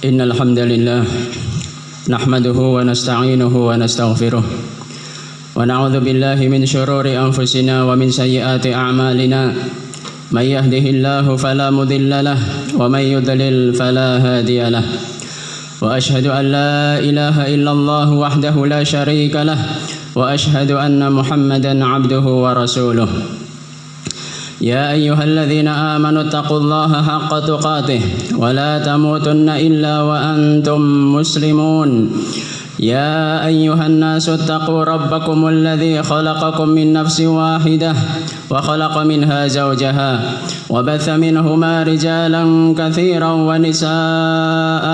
إن الحمد لله نحمده ونستعينه ونستغفره ونعوذ بالله من شرور أنفسنا ومن سيئات أعمالنا من يهده الله فلا مضل له ومن يضلل فلا هادي له وأشهد أن لا إله إلا الله وحده لا شريك له وأشهد أن محمدا عبده ورسوله يا أيها الذين آمنوا اتقوا الله حق تقاته ولا تموتن إلا وأنتم مسلمون يا أيها الناس اتقوا ربكم الذي خلقكم من نفس واحدة وخلق منها زوجها وبث منهما رجالا كثيرا ونساء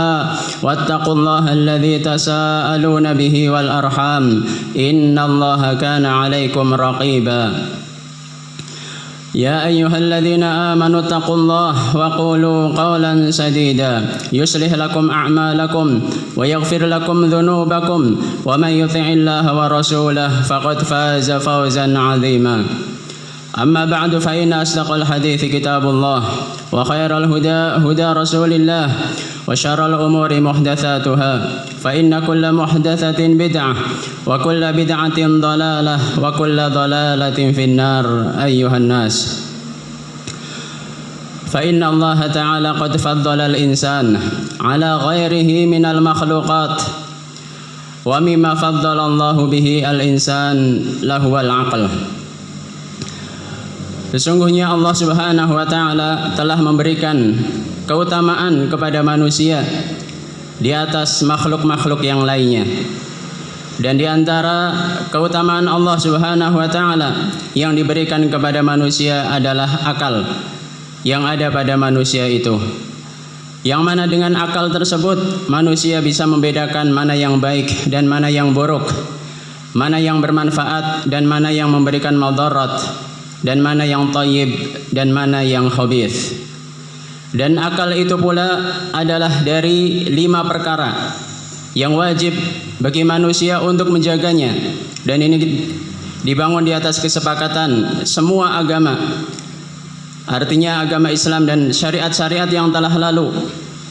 واتقوا الله الذي تساءلون به والأرحام إن الله كان عليكم رقيبا يا أيها الذين آمنوا اتقوا الله وقولوا قولا سديدا يصلح لكم أعمالكم ويغفر لكم ذنوبكم ومن يطع الله ورسوله فقد فاز فوزا عظيما أما بعد فإن أصدق الحديث كتاب الله وخير الهدى هدى رسول الله وشر الأمور محدثاتها فإن كل محدثة بدعة وكل بدعة ضلالة وكل ضلالة في النار أيها الناس فإن الله تعالى قد فضل الإنسان على غيره من المخلوقات ومما فضل الله به الإنسان له العقل. Sesungguhnya Allah Subhanahu wa Ta'ala telah memberikan keutamaan kepada manusia di atas makhluk-makhluk yang lainnya. Dan di antara keutamaan Allah Subhanahu wa Ta'ala yang diberikan kepada manusia adalah akal yang ada pada manusia itu. Yang mana dengan akal tersebut manusia bisa membedakan mana yang baik dan mana yang buruk, mana yang bermanfaat dan mana yang memberikan madarat, dan mana yang thayyib dan mana yang khabith. Dan akal itu pula adalah dari 5 perkara yang wajib bagi manusia untuk menjaganya, dan ini dibangun di atas kesepakatan semua agama. Artinya agama Islam dan syariat-syariat yang telah lalu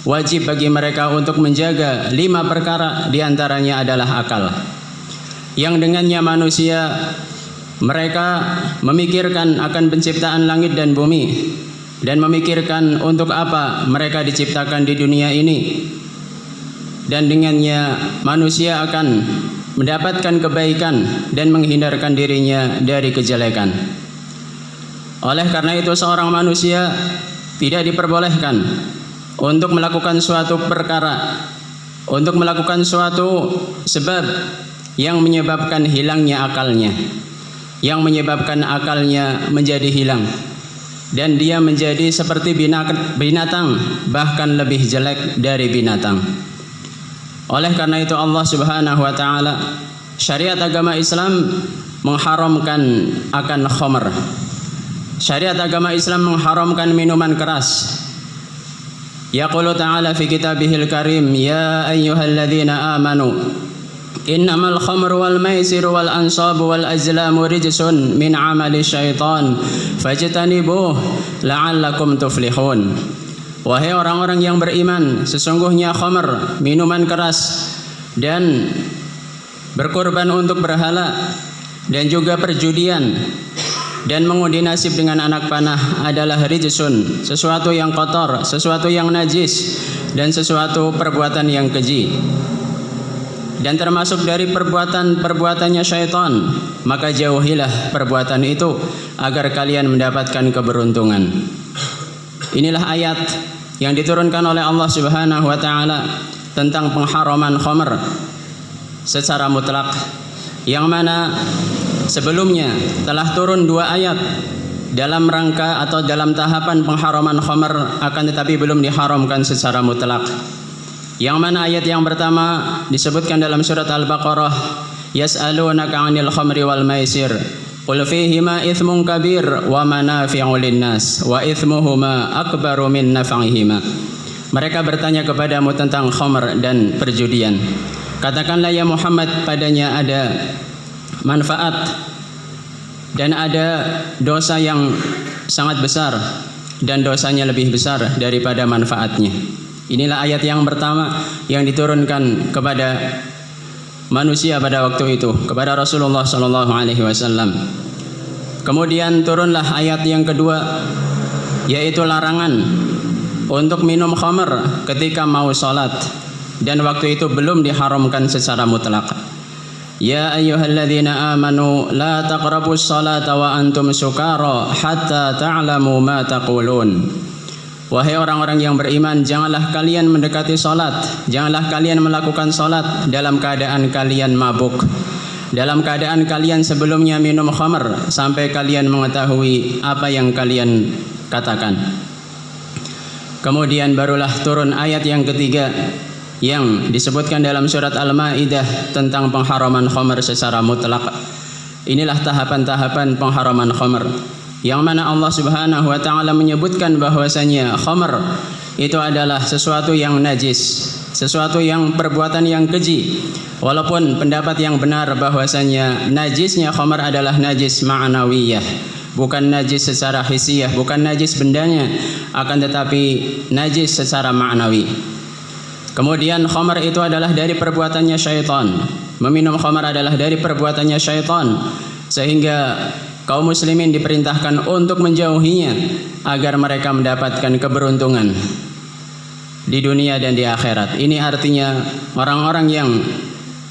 wajib bagi mereka untuk menjaga 5 perkara, di antaranya adalah akal, yang dengannya manusia mereka memikirkan akan penciptaan langit dan bumi dan memikirkan untuk apa mereka diciptakan di dunia ini, dan dengannya manusia akan mendapatkan kebaikan dan menghindarkan dirinya dari kejelekan. Oleh karena itu seorang manusia tidak diperbolehkan untuk melakukan suatu perkara, untuk melakukan suatu sebab yang menyebabkan hilangnya akalnya, yang menyebabkan akalnya menjadi hilang dan dia menjadi seperti binatang, bahkan lebih jelek dari binatang. Oleh karena itu Allah Subhanahu wa Ta'ala, syariat agama Islam mengharamkan akan khamr. Syariat agama Islam mengharamkan minuman keras. Yaqulu ta'ala fi kitabihil karim, ya ayyuhalladzina amanu innamal khamru wal maisiru wal ansabu wal azlamu rijsun min amali syaitan fajtanibuh la'allakum tuflihun. Wahai orang-orang yang beriman, sesungguhnya khamr, minuman keras, dan berkorban untuk berhala, dan juga perjudian dan mengundi nasib dengan anak panah adalah rijsun, sesuatu yang kotor, sesuatu yang najis, dan sesuatu perbuatan yang keji, dan termasuk dari perbuatannya syaitan. Maka jauhilah perbuatan itu agar kalian mendapatkan keberuntungan. Inilah ayat yang diturunkan oleh Allah Subhanahu wa Ta'ala tentang pengharaman khamr secara mutlak, yang mana sebelumnya telah turun 2 ayat dalam rangka atau dalam tahapan pengharaman khamr, akan tetapi belum diharamkan secara mutlak. Yang mana ayat yang pertama disebutkan dalam surat Al-Baqarah, yas'alunaka 'anil khamri wal maisir qul fihima itsmun kabir wa manafi'u linnas wa itsmuhuma akbaru min naf'ihima. Mereka bertanya kepadamu tentang khamr dan perjudian. Katakanlah ya Muhammad, padanya ada manfaat dan ada dosa yang sangat besar, dan dosanya lebih besar daripada manfaatnya. Inilah ayat yang pertama yang diturunkan kepada manusia pada waktu itu, kepada Rasulullah sallallahu alaihi wasallam. Kemudian turunlah ayat yang kedua, yaitu larangan untuk minum khamr ketika mau salat, dan waktu itu belum diharamkan secara mutlak. Ya ayyuhalladzina amanu la taqrabus salata wa antum sukara hatta ta'lamu ma taqulun. Wahai orang-orang yang beriman, janganlah kalian mendekati salat, janganlah kalian melakukan salat dalam keadaan kalian mabuk, dalam keadaan kalian sebelumnya minum khamr, sampai kalian mengetahui apa yang kalian katakan. Kemudian barulah turun ayat yang ketiga yang disebutkan dalam surat Al-Maidah tentang pengharaman khamr secara mutlak. Inilah tahapan-tahapan pengharaman khamr, yang mana Allah Subhanahu wa taala menyebutkan bahwasanya khamr itu adalah sesuatu yang najis, sesuatu yang perbuatan yang keji. Walaupun pendapat yang benar bahwasanya najisnya khamr adalah najis ma'nawiyah, bukan najis secara hissiyah, bukan najis bendanya, akan tetapi najis secara ma'nawi. Kemudian khamr itu adalah dari perbuatannya syaitan. Meminum khamr adalah dari perbuatannya syaitan, sehingga kaum muslimin diperintahkan untuk menjauhinya agar mereka mendapatkan keberuntungan di dunia dan di akhirat. Ini artinya orang-orang yang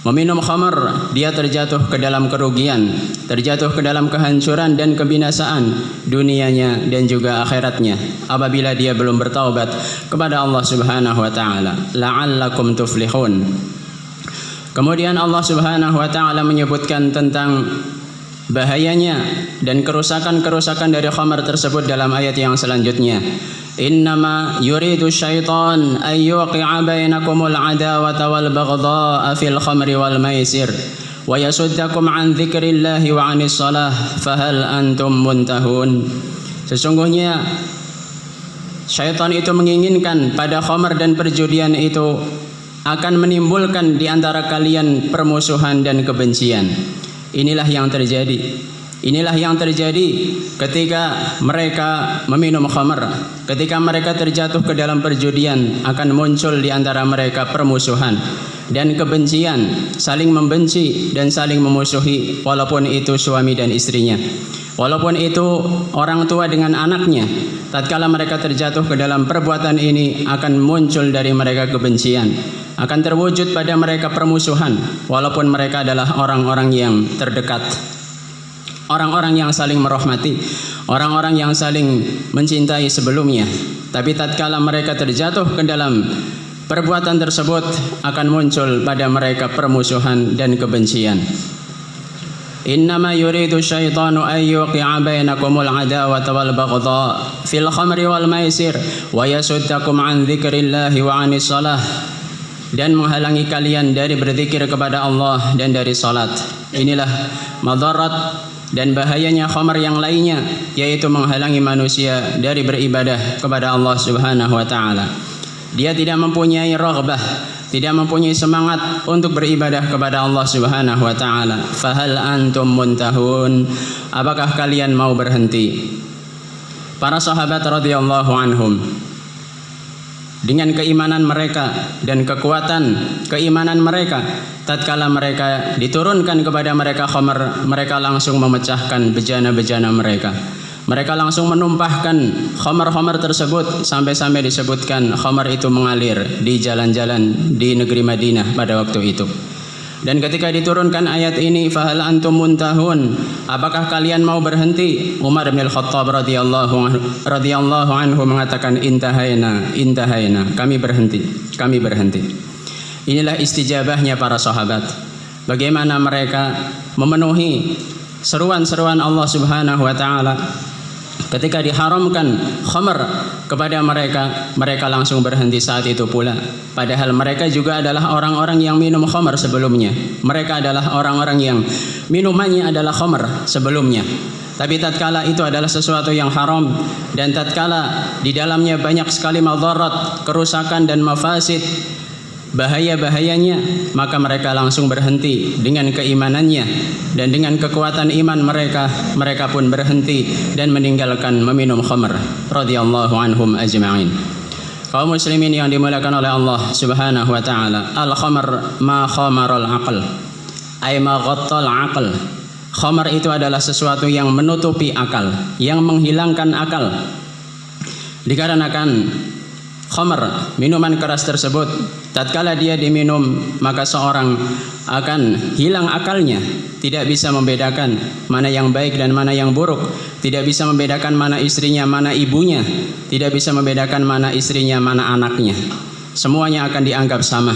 meminum khamr, dia terjatuh ke dalam kerugian, terjatuh ke dalam kehancuran dan kebinasaan dunianya dan juga akhiratnya apabila dia belum bertaubat kepada Allah Subhanahu wa taala. La'allakum tuflihun. Kemudian Allah Subhanahu wa taala menyebutkan tentang bahayanya dan kerusakan-kerusakan dari khamr tersebut dalam ayat yang selanjutnya. Innama yuridu syaitan an yuqi'a bainakumul adawata wal baghdha'a fil khamri wal maisir wa yasuddakum an dzikrillahi wa 'anis shalah fahal antum muntahun. Sesungguhnya syaitan itu menginginkan pada khamr dan perjudian itu akan menimbulkan di antara kalian permusuhan dan kebencian. Inilah yang terjadi. Inilah yang terjadi ketika mereka meminum khamr, ketika mereka terjatuh ke dalam perjudian, akan muncul di antara mereka permusuhan dan kebencian, saling membenci dan saling memusuhi, walaupun itu suami dan istrinya, walaupun itu orang tua dengan anaknya. Tatkala mereka terjatuh ke dalam perbuatan ini, akan muncul dari mereka kebencian, akan terwujud pada mereka permusuhan, walaupun mereka adalah orang-orang yang terdekat, orang-orang yang saling merahmati, orang-orang yang saling mencintai sebelumnya. Tapi tatkala mereka terjatuh ke dalam perbuatan tersebut, akan muncul pada mereka permusuhan dan kebencian. Innama yuridu syaitanu an yuqi'a bainakumul adawata wal baghdha fil khamri wal maisir wa yasuddakum an dzikrillahi wa 'anis shalah, dan menghalangi kalian dari berzikir kepada Allah dan dari salat. Inilah madarat dan bahayanya khamr yang lainnya, yaitu menghalangi manusia dari beribadah kepada Allah Subhanahu wa taala. Dia tidak mempunyai raghbah, tidak mempunyai semangat untuk beribadah kepada Allah Subhanahu wa taala. Fahal antum muntahun? Apakah kalian mau berhenti? Para sahabat radhiyallahu anhum dengan keimanan mereka dan kekuatan keimanan mereka, tatkala mereka diturunkan kepada mereka khamr, mereka langsung memecahkan bejana-bejana mereka. Mereka langsung menumpahkan khamr-khamr tersebut, sampai-sampai disebutkan khamr itu mengalir di jalan-jalan di negeri Madinah pada waktu itu. Dan ketika diturunkan ayat ini, fahal antum muntahun, apakah kalian mau berhenti? Umar bin Al-Khattab radhiyallahu anhu mengatakan, intahaina, kami berhenti. Inilah istijabahnya para sahabat, bagaimana mereka memenuhi seruan-seruan Allah Subhanahu wa taala. Ketika diharamkan khamr kepada mereka, mereka langsung berhenti saat itu pula. Padahal mereka juga adalah orang-orang yang minum khamr sebelumnya. Mereka adalah orang-orang yang minumannya adalah khamr sebelumnya. Tapi tatkala itu adalah sesuatu yang haram, dan tatkala di dalamnya banyak sekali madarat, kerusakan dan mafasid, bahaya-bahayanya, maka mereka langsung berhenti dengan keimanannya, dan dengan kekuatan iman mereka pun berhenti dan meninggalkan meminum khamr radhiyallahu anhum ajma'in. Kaum muslimin yang dimuliakan oleh Allah Subhanahu wa taala, al-khamr ma khamarul aql, ay ma ghattal aql. Khamr itu adalah sesuatu yang menutupi akal, yang menghilangkan akal. Dikarenakan khamr, minuman keras tersebut, tatkala dia diminum, maka seorang akan hilang akalnya, tidak bisa membedakan mana yang baik dan mana yang buruk, tidak bisa membedakan mana istrinya, mana ibunya, tidak bisa membedakan mana istrinya, mana anaknya. Semuanya akan dianggap sama,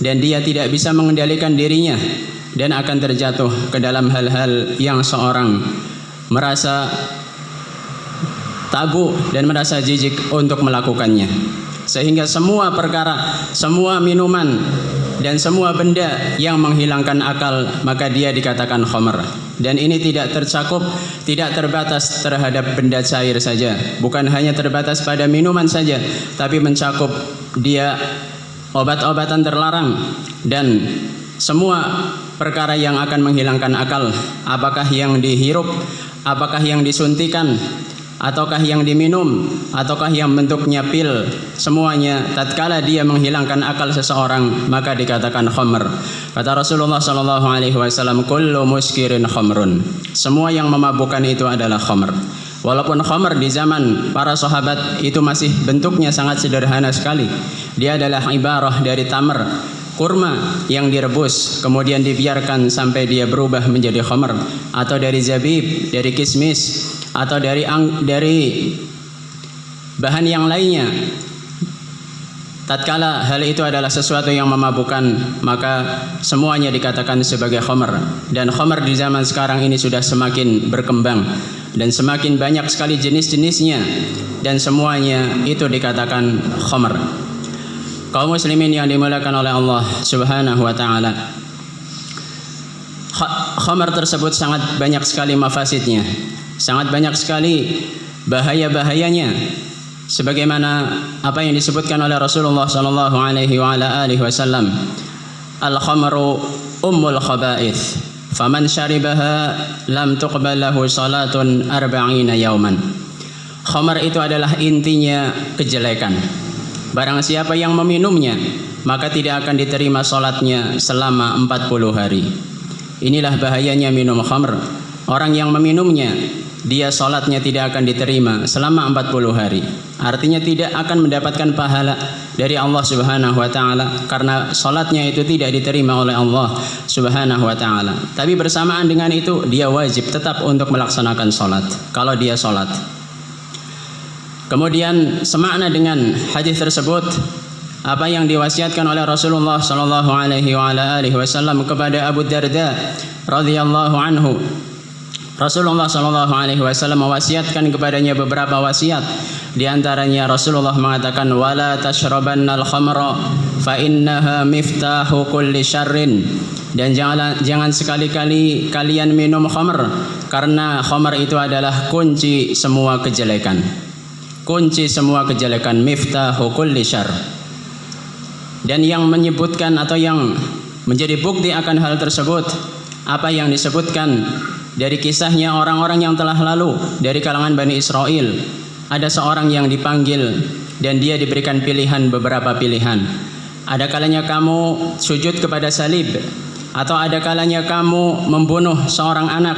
dan dia tidak bisa mengendalikan dirinya, dan akan terjatuh ke dalam hal-hal yang seorang merasa tabu dan merasa jijik untuk melakukannya. Sehingga semua perkara, semua minuman dan semua benda yang menghilangkan akal, maka dia dikatakan khamr. Dan ini tidak tercakup, tidak terbatas terhadap benda cair saja, bukan hanya terbatas pada minuman saja, tapi mencakup dia obat-obatan terlarang dan semua perkara yang akan menghilangkan akal, apakah yang dihirup, apakah yang disuntikan, ataukah yang diminum, ataukah yang bentuknya pil, semuanya tatkala dia menghilangkan akal seseorang maka dikatakan khamr. Kata Rasulullah sallallahu alaihi wasallam, kullu muskirin khamrun. Semua yang memabukkan itu adalah khamr. Walaupun khamr di zaman para sahabat itu masih bentuknya sangat sederhana sekali. Dia adalah ibarah dari tamr, kurma yang direbus kemudian dibiarkan sampai dia berubah menjadi khamr, atau dari zabib, dari kismis, atau dari bahan yang lainnya. Tatkala hal itu adalah sesuatu yang memabukkan, maka semuanya dikatakan sebagai khamr. Dan khamr di zaman sekarang ini sudah semakin berkembang dan semakin banyak sekali jenis-jenisnya, dan semuanya itu dikatakan khamr. Kaum muslimin yang dimuliakan oleh Allah Subhanahu wa taala, khamr tersebut sangat banyak sekali mafasidnya, sangat banyak sekali bahaya-bahayanya, sebagaimana apa yang disebutkan oleh Rasulullah sallallahu alaihi wasallam, al-khamru ummul khaba'ith, faman syaribaha lam tuqbal lahu salatun 40 yauman. Khamr itu adalah intinya kejelekan. Barang siapa yang meminumnya, maka tidak akan diterima salatnya selama 40 hari. Inilah bahayanya minum khamr. Orang yang meminumnya, dia salatnya tidak akan diterima selama 40 hari. Artinya tidak akan mendapatkan pahala dari Allah Subhanahu wa taala, karena salatnya itu tidak diterima oleh Allah Subhanahu wa taala. Tapi bersamaan dengan itu dia wajib tetap untuk melaksanakan salat kalau dia salat. Kemudian semakna dengan hadis tersebut apa yang diwasiatkan oleh Rasulullah sallallahu alaihi wasallam kepada Abu Darda radhiyallahu anhu. Rasulullah sallallahu alaihi wasallam mewasiatkan kepadanya beberapa wasiat. Di antaranya Rasulullah mengatakan, wala tashrabannal khamra fa innaha miftahu kulli syarrin. Dan jangan sekali-kali kalian minum khamr, karena khamr itu adalah kunci semua kejelekan. Kunci semua kejelekan, miftahu kulli syarr. Dan yang menyebutkan atau yang menjadi bukti akan hal tersebut, apa yang disebutkan dari kisahnya orang-orang yang telah lalu dari kalangan Bani Israel. Ada seorang yang dipanggil dan dia diberikan pilihan, beberapa pilihan. Ada kalanya kamu sujud kepada salib, atau ada kalanya kamu membunuh seorang anak,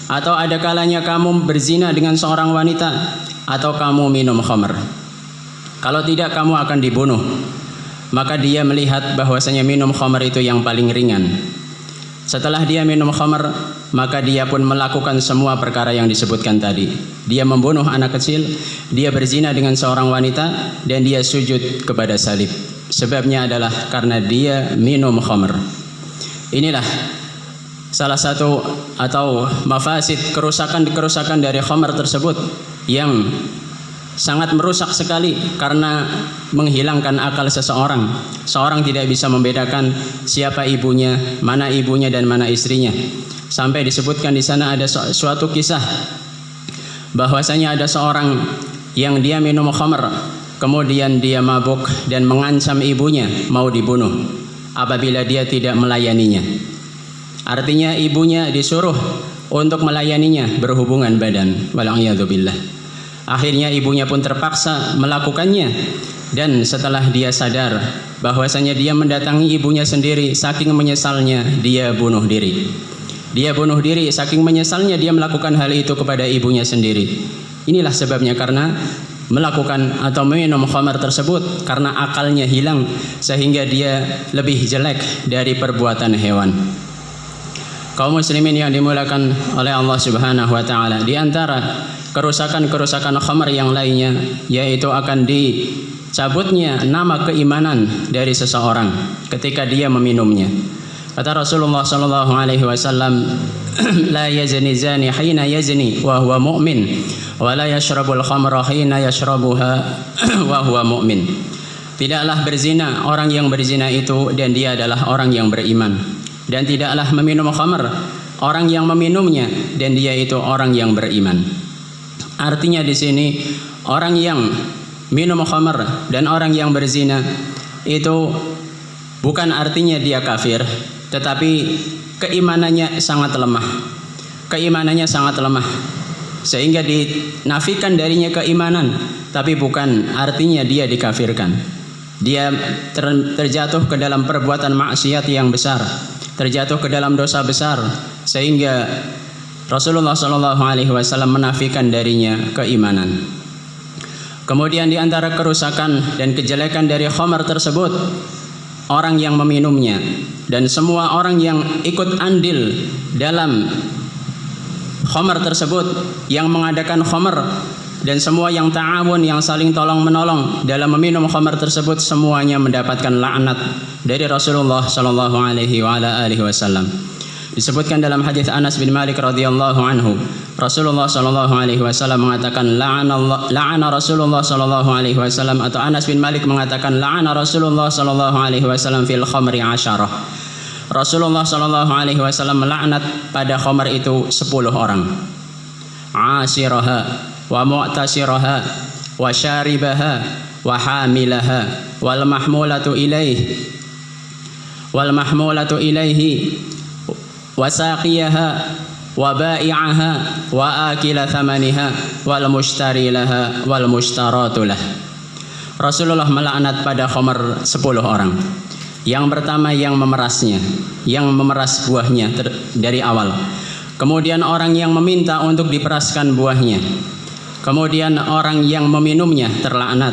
atau ada kalanya kamu berzina dengan seorang wanita, atau kamu minum khamr. Kalau tidak, kamu akan dibunuh. Maka dia melihat bahwasanya minum khamr itu yang paling ringan. Setelah dia minum khamr, maka dia pun melakukan semua perkara yang disebutkan tadi. Dia membunuh anak kecil, dia berzina dengan seorang wanita, dan dia sujud kepada salib. Sebabnya adalah karena dia minum khamr. Inilah salah satu atau mafasid, kerusakan dari khamr tersebut, yang sangat merusak sekali karena menghilangkan akal seseorang. Seorang tidak bisa membedakan siapa ibunya, mana ibunya dan mana istrinya. Sampai disebutkan di sana ada suatu kisah bahwasanya ada seorang yang dia minum khamr, kemudian dia mabuk dan mengancam ibunya mau dibunuh apabila dia tidak melayaninya. Artinya ibunya disuruh untuk melayaninya berhubungan badan. Wal'iyadzubillah. Akhirnya ibunya pun terpaksa melakukannya, dan setelah dia sadar bahwasanya dia mendatangi ibunya sendiri, saking menyesalnya dia bunuh diri. Dia bunuh diri saking menyesalnya dia melakukan hal itu kepada ibunya sendiri. Inilah sebabnya, karena melakukan atau minum khamar tersebut karena akalnya hilang sehingga dia lebih jelek dari perbuatan hewan. Kaum muslimin yang dimuliakan oleh Allah Subhanahu wa taala, di antara kerusakan-kerusakan khamar yang lainnya yaitu akan dicabutnya nama keimanan dari seseorang ketika dia meminumnya. Kata Rasulullah sallallahu alaihi wasallam, la yazni zani hina yazni wa huwa mu'min wa la yashrabul khamra hina yashrabuha wa huwa mu'min. Tidaklah berzina orang yang berzina itu dan dia adalah orang yang beriman, dan tidaklah meminum khamr orang yang meminumnya dan dia itu orang yang beriman. Artinya di sini orang yang minum khamr dan orang yang berzina itu bukan artinya dia kafir, tetapi keimanannya sangat lemah. Keimanannya sangat lemah sehingga dinafikan darinya keimanan, tapi bukan artinya dia dikafirkan. Dia terjatuh ke dalam perbuatan maksiat yang besar, terjatuh ke dalam dosa besar, sehingga Rasulullah SAW menafikan darinya keimanan. Kemudian di antara kerusakan dan kejelekan dari khamar tersebut, orang yang meminumnya dan semua orang yang ikut andil dalam khamar tersebut, yang mengadakan khamar dan semua yang ta'awun, yang saling tolong menolong dalam meminum khamar tersebut, semuanya mendapatkan laknat dari Rasulullah sallallahu alaihi wasallam. Disebutkan dalam hadis Anas bin Malik radhiyallahu anhu, Rasulullah sallallahu alaihi wasallam mengatakan la'ana Rasulullah sallallahu alaihi wasallam, atau Anas bin Malik mengatakan la'ana Rasulullah sallallahu alaihi wasallam fil khamri 10. Rasulullah sallallahu alaihi wasallam melaknat pada khamar itu 10 orang. Asiraha wa mu'tasiraha wa syaribaha wa hamilaha wal mahmulatu ilaihi wasaqiyaha wa ba'i'aha wa akila thamaniha wal mushtari laha wal mushtaratu lah. Rasulullah melaknat pada khamar 10 orang. Yang pertama yang memerasnya, yang memeras buahnya dari awal. Kemudian orang yang meminta untuk diperaskan buahnya. Kemudian orang yang meminumnya terlaknat.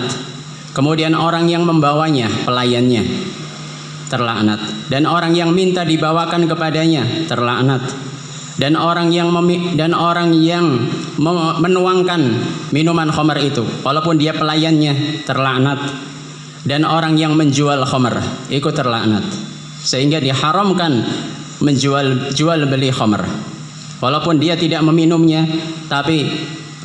Kemudian orang yang membawanya, pelayannya, terlaknat. Dan orang yang minta dibawakan kepadanya terlaknat. Dan orang yang menuangkan minuman khamar itu, walaupun dia pelayannya, terlaknat. Dan orang yang menjual khamar ikut terlaknat, sehingga diharamkan jual beli khamar. Walaupun dia tidak meminumnya, tapi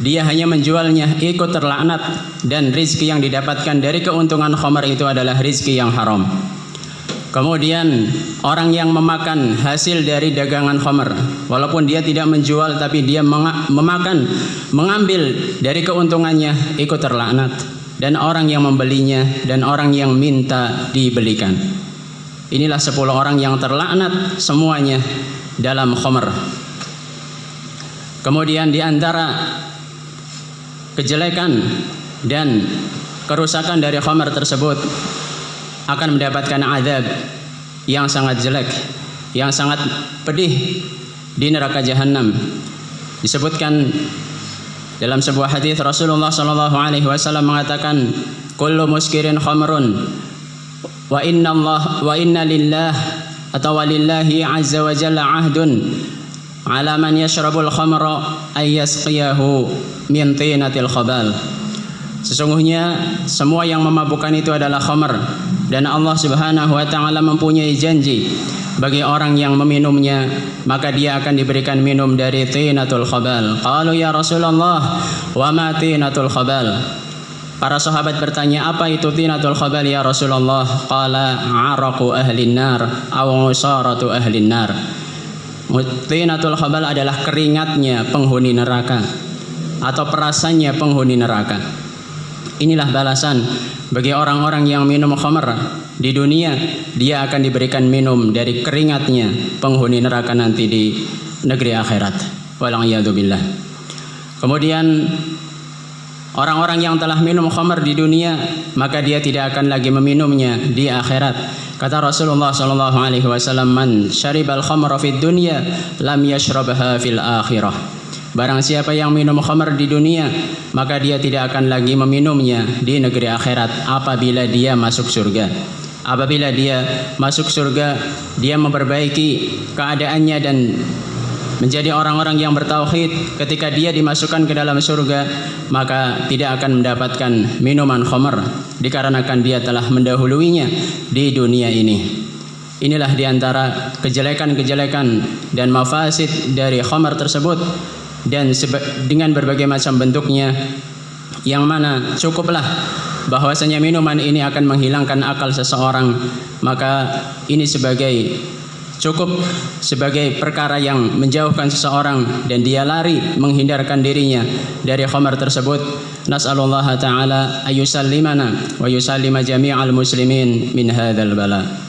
dia hanya menjualnya, ikut terlaknat. Dan rizki yang didapatkan dari keuntungan khamar itu adalah rizki yang haram. Kemudian orang yang memakan hasil dari dagangan khamar, walaupun dia tidak menjual, tapi dia mengambil dari keuntungannya, ikut terlaknat. Dan orang yang membelinya dan orang yang minta dibelikan. Inilah 10 orang yang terlaknat semuanya dalam khamar. Kemudian di antara kejelekan dan kerusakan dari khamar tersebut, akan mendapatkan azab yang sangat jelek, yang sangat pedih di neraka jahanam. Disebutkan dalam sebuah hadis Rasulullah sallallahu alaihi wasallam mengatakan, kullu muskirin khamrun wa inna lillah atau walillahi azza wa jalla ahdun ala man yashrabul khamra ay yasqiyahu min tinatil khabal. Sesungguhnya semua yang memabukkan itu adalah khamar, dan Allah Subhanahu wa taala mempunyai janji bagi orang yang meminumnya, maka dia akan diberikan minum dari tinatul khabal. Qalu ya Rasulullah, wa ma tinatul khabal? Para sahabat bertanya, apa itu tinatul khabal ya Rasulullah? Qala araqu ahlin nar aw usaratu ahlin nar. Tinatul khabal adalah keringatnya penghuni neraka atau perasannya penghuni neraka. Inilah balasan bagi orang-orang yang minum khamr di dunia. Dia akan diberikan minum dari keringatnya penghuni neraka nanti di negeri akhirat. Wal'iyadu billah. Kemudian Orang-orang yang telah minum khamar di dunia, maka dia tidak akan lagi meminumnya di akhirat. Kata Rasulullah sallallahu alaihi wasallam, "Man syaribal khamra fid dunya lam yashrabha fil akhirah." Barang siapa yang minum khamar di dunia, maka dia tidak akan lagi meminumnya di negeri akhirat apabila dia masuk surga. Apabila dia masuk surga, dia memperbaiki keadaannya dan menjadi orang-orang yang bertauhid. Ketika dia dimasukkan ke dalam surga, maka tidak akan mendapatkan minuman khamar dikarenakan dia telah mendahuluinya di dunia ini. Inilah diantara kejelekan-kejelekan dan mafasid dari khamar tersebut, dan dengan berbagai macam bentuknya, yang mana cukuplah bahwasanya minuman ini akan menghilangkan akal seseorang, maka ini cukup sebagai perkara yang menjauhkan seseorang dan dia lari menghindarkan dirinya dari khamar tersebut. Nas'alullah ta'ala ayusallimana wa yusallima jami'al muslimin min hadzal bala.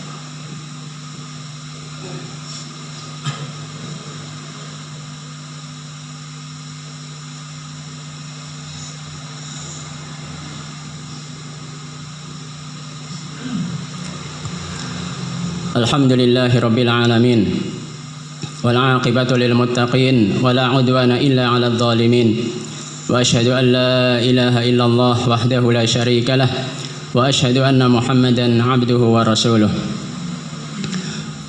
Alhamdulillahi rabbil alamin, wal aqibatu lil muttaqin, wala udwana illa 'alal zalimin. Wa asyhadu an la ilaha illallah wahdahu la syarika lah, wa asyhadu anna Muhammadan 'abduhu wa rasuluh.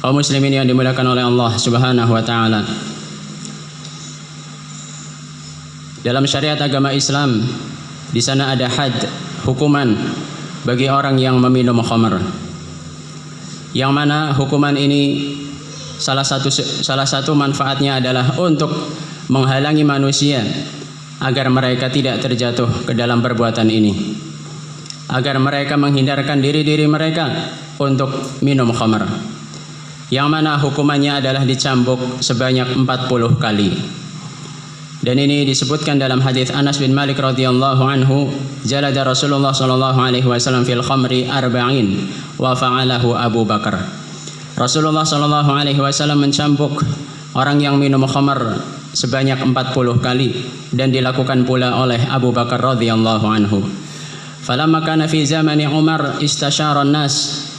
Kaum muslimin yang dimuliakan oleh Allah Subhanahu wa taala, dalam syariat agama Islam, di sana ada had, hukuman bagi orang yang meminum khamar. Yang mana hukuman ini salah satu manfaatnya adalah untuk menghalangi manusia agar mereka tidak terjatuh ke dalam perbuatan ini, agar mereka menghindarkan diri mereka untuk minum khamar. Yang mana hukumannya adalah dicambuk sebanyak 40 kali. Dan ini disebutkan dalam hadis Anas bin Malik radhiyallahu anhu, jalada Rasulullah sallallahu alaihi wasallam fil khamri arba'in wa fa'alahu Abu Bakar. Rasulullah sallallahu alaihi wasallam mencambuk orang yang minum khamar sebanyak 40 kali dan dilakukan pula oleh Abu Bakar radhiyallahu anhu. Falamma kana fi zamani Umar istasyara an-nas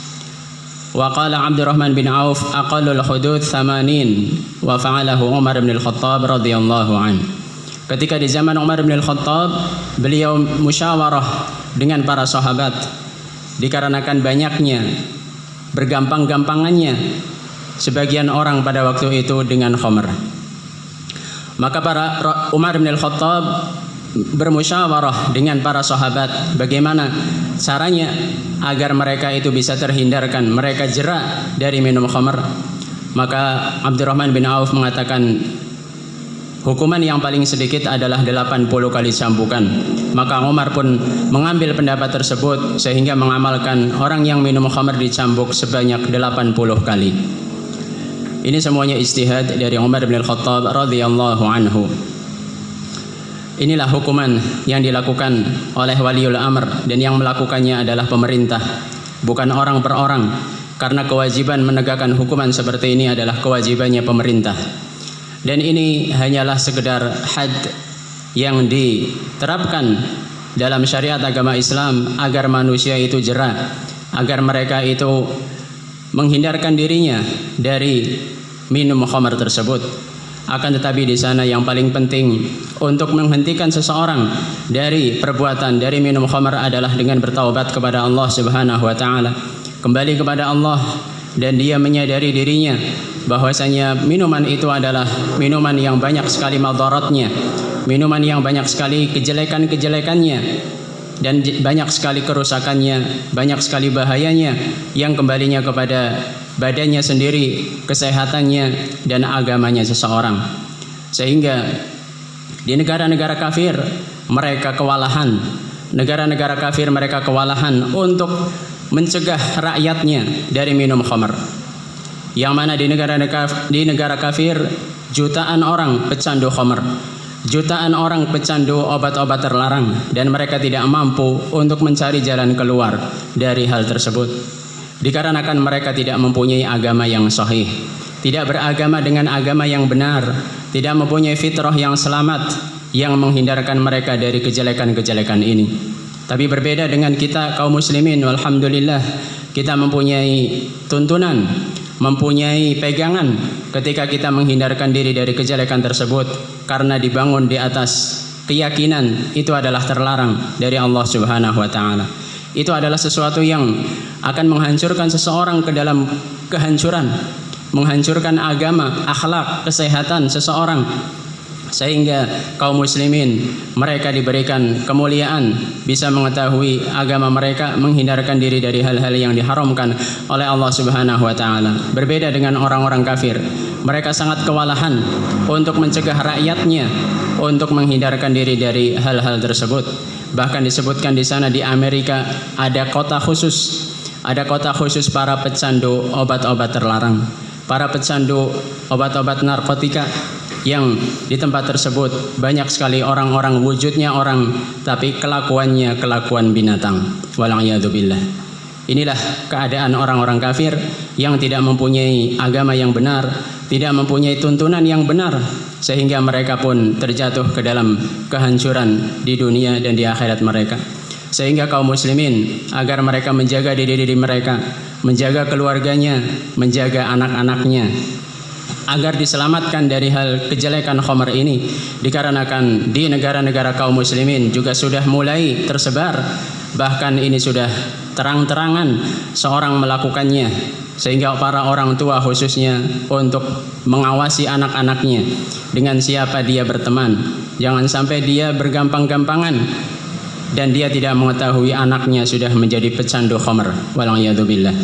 wa qala Abdurrahman bin Auf aqallul hudud 80 wa fa'alahu Umar bin Al-Khattab radhiyallahu anhu. Ketika di zaman Umar bin Al-Khattab, beliau musyawarah dengan para sahabat dikarenakan banyaknya bergampang-gampangannya sebagian orang pada waktu itu dengan khamr. Maka Umar bin Al-Khattab bermusyawarah dengan para sahabat bagaimana caranya agar mereka itu bisa terhindarkan, mereka jera dari minum khamr. Maka Abdurrahman bin Auf mengatakan hukuman yang paling sedikit adalah 80 kali cambukan. Maka Umar pun mengambil pendapat tersebut sehingga mengamalkan orang yang minum khamr dicambuk sebanyak 80 kali. Ini semuanya ijtihad dari Umar bin Al-Khattab radhiyallahu anhu. Inilah hukuman yang dilakukan oleh waliul amr, dan yang melakukannya adalah pemerintah, bukan orang per orang, karena kewajiban menegakkan hukuman seperti ini adalah kewajibannya pemerintah. Dan ini hanyalah sekedar had yang diterapkan dalam syariat agama Islam agar manusia itu jera, agar mereka itu menghindarkan dirinya dari minum khamar tersebut. Akan tetapi di sana yang paling penting untuk menghentikan seseorang dari perbuatan dari minum khamar adalah dengan bertaubat kepada Allah Subhanahu wa taala, kembali kepada Allah, dan dia menyadari dirinya bahwasanya minuman itu adalah minuman yang banyak sekali madaratnya, minuman yang banyak sekali kejelekan-kejelekannya, dan banyak sekali kerusakannya, banyak sekali bahayanya yang kembalinya kepada badannya sendiri, kesehatannya, dan agamanya seseorang. Sehingga di negara-negara kafir mereka kewalahan, negara-negara kafir mereka kewalahan untuk mencegah rakyatnya dari minum khamr. Yang mana di negara kafir jutaan orang pecandu khamr, jutaan orang pecandu obat-obat terlarang, dan mereka tidak mampu untuk mencari jalan keluar dari hal tersebut. Dikarenakan mereka tidak mempunyai agama yang sahih, tidak beragama dengan agama yang benar, tidak mempunyai fitrah yang selamat, yang menghindarkan mereka dari kejelekan-kejelekan ini. Tapi berbeda dengan kita kaum muslimin, walhamdulillah, kita mempunyai tuntunan, mempunyai pegangan ketika kita menghindarkan diri dari kejelekan tersebut, karena dibangun di atas keyakinan itu adalah terlarang dari Allah Subhanahu wa taala. Itu adalah sesuatu yang akan menghancurkan seseorang ke dalam kehancuran, menghancurkan agama, akhlak, kesehatan seseorang. Sehingga kaum muslimin mereka diberikan kemuliaan, bisa mengetahui agama mereka, menghindarkan diri dari hal-hal yang diharamkan oleh Allah Subhanahu wa taala. Berbeda dengan orang-orang kafir, mereka sangat kewalahan untuk mencegah rakyatnya untuk menghindarkan diri dari hal-hal tersebut. Bahkan disebutkan di sana di Amerika ada kota khusus, para pecandu obat-obat terlarang, para pecandu obat-obat narkotika, yang di tempat tersebut banyak sekali orang-orang, wujudnya orang tapi kelakuannya kelakuan binatang. Wal'iyadzubillah. Inilah keadaan orang-orang kafir yang tidak mempunyai agama yang benar, tidak mempunyai tuntunan yang benar, sehingga mereka pun terjatuh ke dalam kehancuran di dunia dan di akhirat mereka. Sehingga kaum muslimin agar mereka menjaga diri mereka, menjaga keluarganya, menjaga anak-anaknya, agar diselamatkan dari hal kejelekan khamar ini, dikarenakan di negara-negara kaum muslimin juga sudah mulai tersebar, bahkan ini sudah terang-terangan seorang melakukannya, sehingga para orang tua khususnya untuk mengawasi anak-anaknya dengan siapa dia berteman. Jangan sampai dia bergampang-gampangan dan dia tidak mengetahui anaknya sudah menjadi pecandu khamar. Wal'iyadzubillah.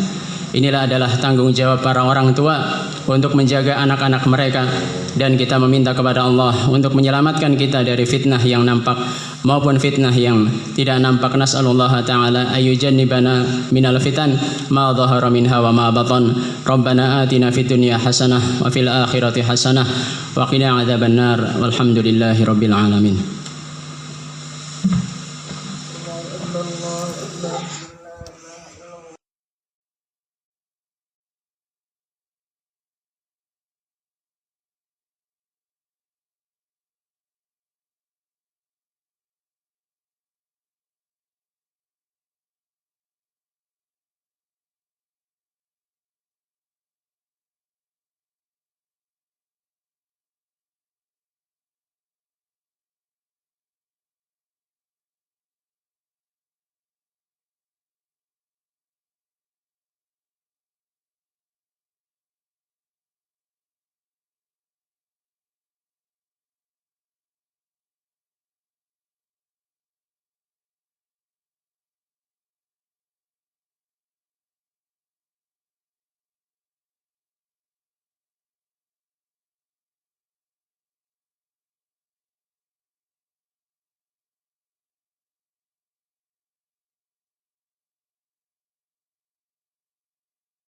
Inilah adalah tanggung jawab para orang tua untuk menjaga anak-anak mereka, dan kita meminta kepada Allah untuk menyelamatkan kita dari fitnah yang nampak maupun fitnah yang tidak nampak. Nas'alullah ta'ala ayyujannibana minal fitan ma dhahara minha wa ma batan. Rabbana atina fid dunya hasanah wa fil akhirati hasanah wa qina adzabannar. Walhamdulillahi rabbil alamin.